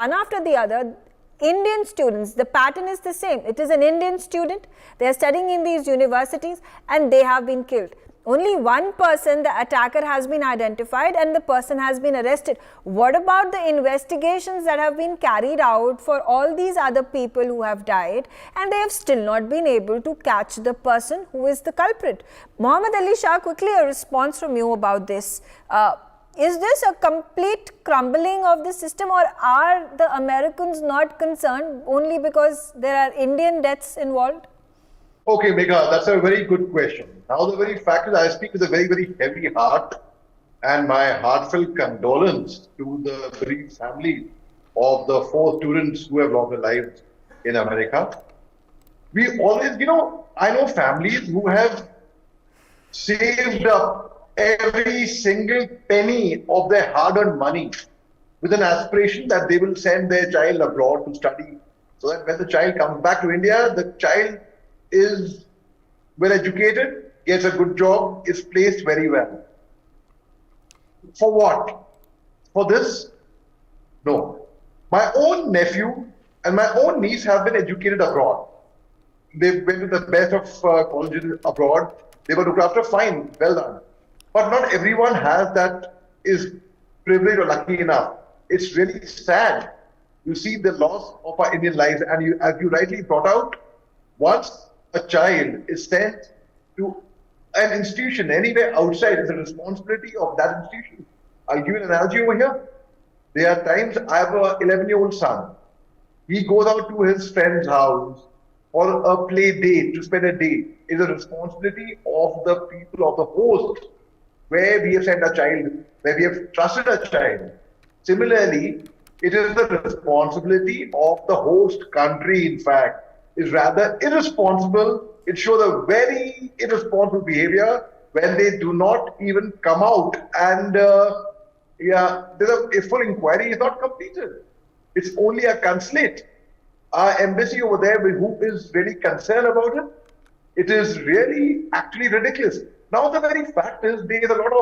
one after the other, Indian students, the pattern is the same. It is an Indian student, they are studying in these universities and they have been killed. Only one person, the attacker, has been identified and the person has been arrested. What about the investigations that have been carried out for all these other people who have died, and they have still not been able to catch the person who is the culprit? Mohammed Ali Shah, quickly a response from you about this. Is this a complete crumbling of the system, or are the Americans not concerned only because there are Indian deaths involved? Okay, Megha, that's a very good question. Now, the very fact is, I speak with a very, very heavy heart, and my heartfelt condolence to the bereaved families of the 4 students who have lost their lives in America. We always, I know families who have saved up every single penny of their hard-earned money with an aspiration that they will send their child abroad to study, so that when the child comes back to India, the child is well educated, gets a good job, is placed very well. For what? For this? No. My own nephew and my own niece have been educated abroad. They went to the best of colleges abroad. They were looked after, fine, well done. But not everyone has that, is privileged or lucky enough. It's really sad. You see the loss of our Indian lives, and as you rightly brought out, once a child is sent to an institution anywhere outside, it's a responsibility of that institution. I'll give you an analogy over here. There are times I have an 11-year-old son. He goes out to his friend's house for a play date, to spend a day. It's a responsibility of the people, of the host, where we have sent a child, where we have trusted a child. Similarly, it is the responsibility of the host country, in fact, is rather irresponsible. It shows a very irresponsible behavior when they do not even come out, and there's a full inquiry is not completed. It's only a consulate. Our embassy over there, who is really concerned about it, it is really actually ridiculous. Now, the very fact is, there is a lot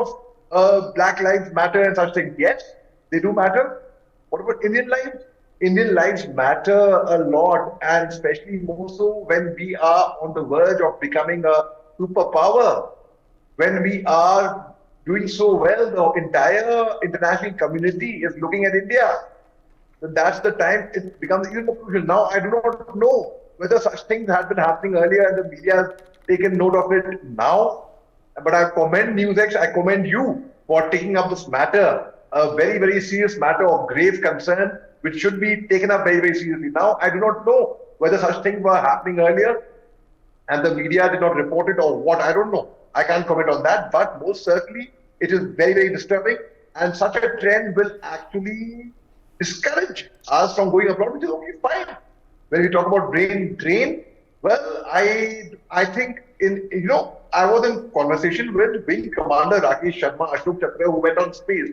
of Black Lives Matter and such things. Yes, they do matter. What about Indian lives? Indian lives matter a lot, and especially more so when we are on the verge of becoming a superpower. When we are doing so well, the entire international community is looking at India. So that's the time it becomes even more crucial. Now, I do not know whether such things had been happening earlier and the media has taken note of it now. But I commend NewsX, I commend you for taking up this matter, a very, very serious matter of grave concern, which should be taken up very, very seriously. Now, I do not know whether such things were happening earlier and the media did not report it or what, I don't know. I can't comment on that, but most certainly it is very, very disturbing, and such a trend will actually discourage us from going abroad, which is okay, fine. When we talk about brain drain, well, I think I was in conversation with Wing Commander Rakesh Sharma, Ashok Chakra, who went on space.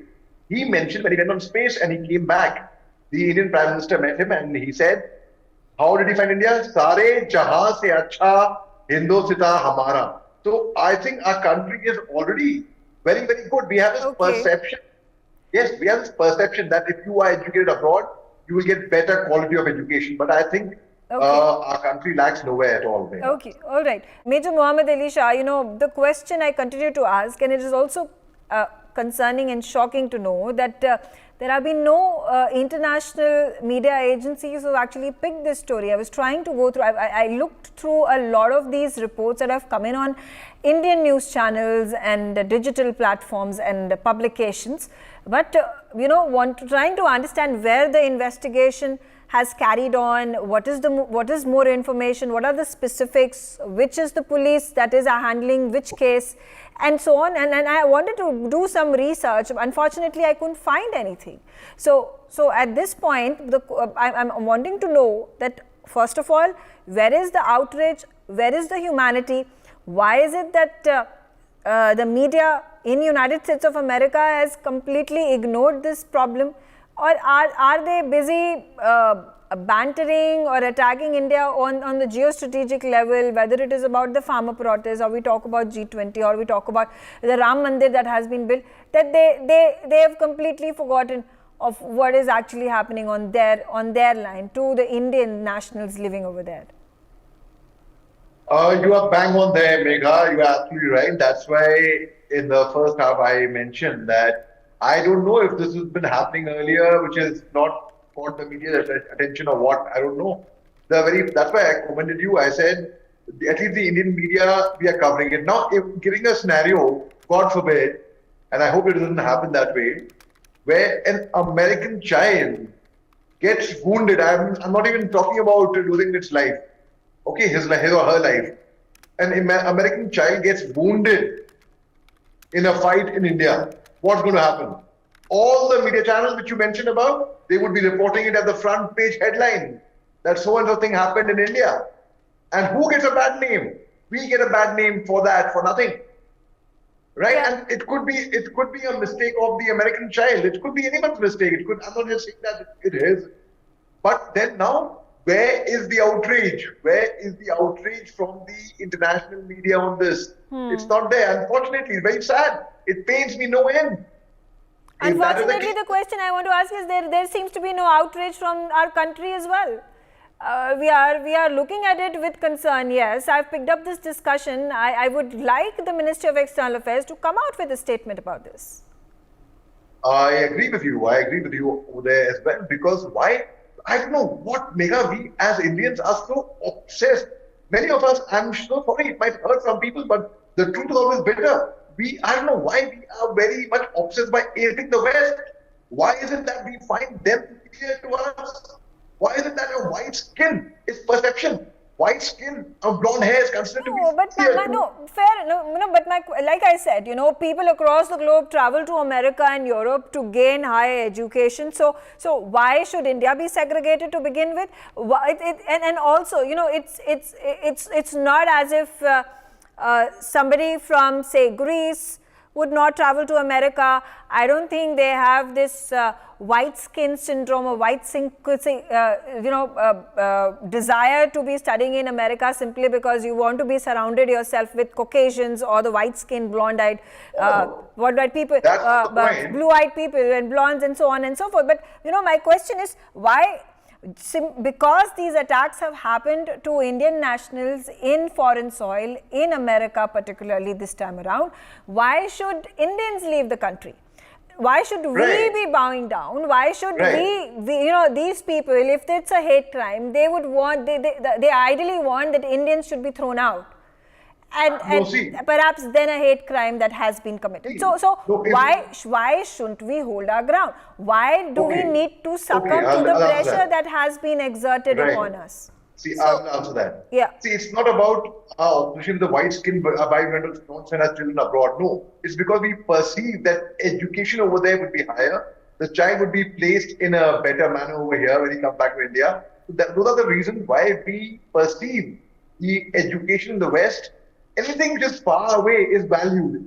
He mentioned when he went on space and he came back, the Indian Prime Minister met him and he said, how did he find India? Sare jahan se acha Hindosita hamara. So I think our country is already very, very good. We have this perception. Yes, we have this perception that if you are educated abroad, you will get better quality of education. But I think our country lacks nowhere at all. Maybe. Okay, all right. Major Mohammed Ali Shah, the question I continue to ask, and it is also concerning and shocking to know that there have been no international media agencies who actually picked this story. I was trying to go through, I looked through a lot of these reports that have come in on Indian news channels and digital platforms and publications. But, trying to understand where the investigation has carried on, what is more information, what are the specifics, which is the police that is handling which case, and so on. And I wanted to do some research. Unfortunately, I couldn't find anything. So at this point, I'm wanting to know that, first of all, where is the outrage? Where is the humanity? Why is it that the media in United States of America has completely ignored this problem? Or are they busy bantering or attacking India on the geostrategic level, whether it is about the farmer protests, or we talk about G20, or we talk about the Ram Mandir that has been built, that they have completely forgotten of what is actually happening on their line to the Indian nationals living over there? You are bang on there, Megha. You are absolutely right. That's why in the first half I mentioned that I don't know if this has been happening earlier, which is not caught the media attention or what. I don't know. That's why I commended you. I said at least the Indian media, we are covering it now. If giving a scenario, God forbid, and I hope it doesn't happen that way, where an American child gets wounded. I'm not even talking about losing its life. Okay, his or her life. An American child gets wounded in a fight in India. What's going to happen? All the media channels which you mentioned about, they would be reporting it at the front page headline that so and so thing happened in India. And who gets a bad name? We get a bad name for that, for nothing. Right? Yeah. And it could be a mistake of the American child. It could be anyone's mistake. I'm not just saying that it is. But then now, where is the outrage? Where is the outrage from the international media on this? It's not there. Unfortunately, it's very sad. It pains me no end. Unfortunately, the question I want to ask is there seems to be no outrage from our country as well. We are looking at it with concern. Yes, I've picked up this discussion. I would like the Ministry of External Affairs to come out with a statement about this. I agree with you. I agree with you over there as well. Because why? I don't know what, Megha, we as Indians are so obsessed. Many of us, I'm so sorry, it might hurt some people, but the truth is always bitter. I don't know why we are very much obsessed by hating the West. Why is it that we find them superior to us? Why is it that a white skin is perception? White skin or blonde hair is considered to be like I said, people across the globe travel to America and Europe to gain higher education. So why should India be segregated to begin with? And also, it's not as if somebody from, say, Greece would not travel to America. I don't think they have this white skin syndrome or desire to be studying in America simply because you want to be surrounded yourself with Caucasians or the white skin, blonde-eyed, people, blue-eyed people and blondes and so on and so forth. But my question is why? Because these attacks have happened to Indian nationals in foreign soil, in America particularly this time around, why should Indians leave the country? Why should we be bowing down? Why should we these people, if it's a hate crime, they would want, they ideally want that Indians should be thrown out. And perhaps then a hate crime that has been committed. Why shouldn't we hold our ground? Why do we need to succumb to the pressure that has been exerted upon us? I'll answer that. Yeah. It's not about our opposition to the white skin by don't send our children abroad. No, it's because we perceive that education over there would be higher. The child would be placed in a better manner over here when he comes back to India. Those are the reasons why we perceive the education in the West. Anything which is far away is valued.